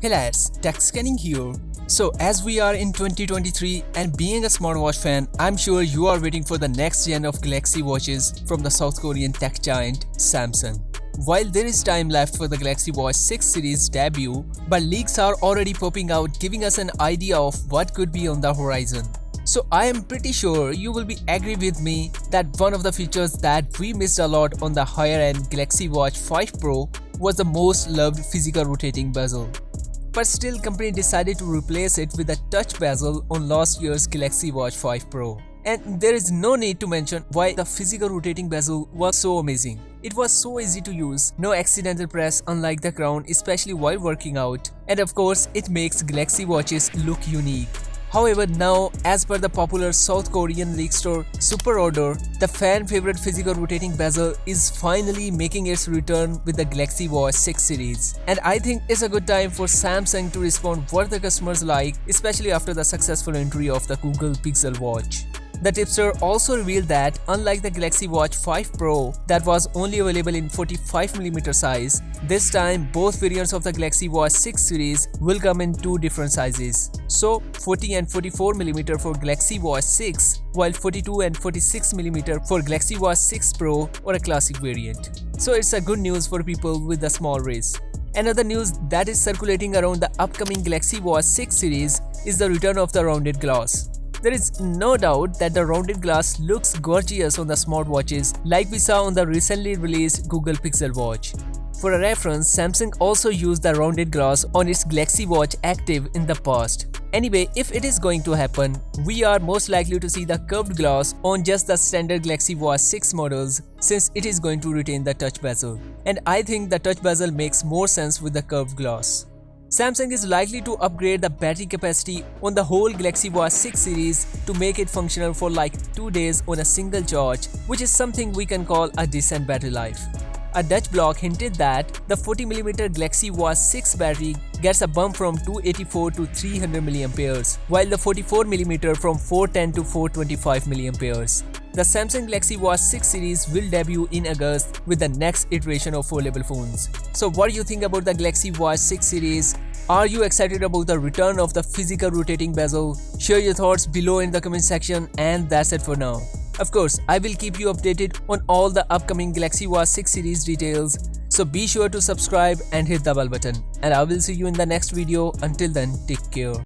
Hey lads, TechScanning here. So as we are in 2023 and being a smartwatch fan, I'm sure you are waiting for the next gen of Galaxy watches from the South Korean tech giant Samsung. While there is time left for the Galaxy Watch 6 series debut, but leaks are already popping out giving us an idea of what could be on the horizon. So I am pretty sure you will be agree with me that one of the features that we missed a lot on the higher end Galaxy Watch 5 Pro was the most loved physical rotating bezel. But still, company decided to replace it with a touch bezel on last year's Galaxy Watch 5 Pro. And there is no need to mention why the physical rotating bezel was so amazing. It was so easy to use, no accidental press unlike the crown, especially while working out. And of course, it makes Galaxy watches look unique. However, now, as per the popular South Korean leak store Superorder, the fan favorite physical rotating bezel is finally making its return with the Galaxy Watch 6 series. And I think it's a good time for Samsung to respond what the customers like, especially after the successful entry of the Google Pixel Watch. The tipster also revealed that unlike the Galaxy Watch 5 Pro that was only available in 45mm size, this time both variants of the Galaxy Watch 6 series will come in two different sizes. So 40 and 44mm for Galaxy Watch 6 while 42 and 46mm for Galaxy Watch 6 Pro or a classic variant. So it's a good news for people with a small wrist. Another news that is circulating around the upcoming Galaxy Watch 6 series is the return of the rounded glass. There is no doubt that the rounded glass looks gorgeous on the smartwatches like we saw on the recently released Google Pixel Watch. For a reference, Samsung also used the rounded glass on its Galaxy Watch Active in the past. Anyway, if it is going to happen, we are most likely to see the curved glass on just the standard Galaxy Watch 6 models since it is going to retain the touch bezel. And I think the touch bezel makes more sense with the curved glass. Samsung is likely to upgrade the battery capacity on the whole Galaxy Watch 6 series to make it functional for like 2 days on a single charge, which is something we can call a decent battery life. A Dutch blog hinted that the 40mm Galaxy Watch 6 battery gets a bump from 284 to 300 mAh, while the 44mm from 410 to 425 mAh. The Samsung Galaxy Watch 6 series will debut in August with the next iteration of foldable phones. So what do you think about the Galaxy Watch 6 series? Are you excited about the return of the physical rotating bezel? Share your thoughts below in the comment section, and that's it for now. Of course, I will keep you updated on all the upcoming Galaxy Watch 6 series details, so be sure to subscribe and hit the bell button. And I will see you in the next video. Until then, take care.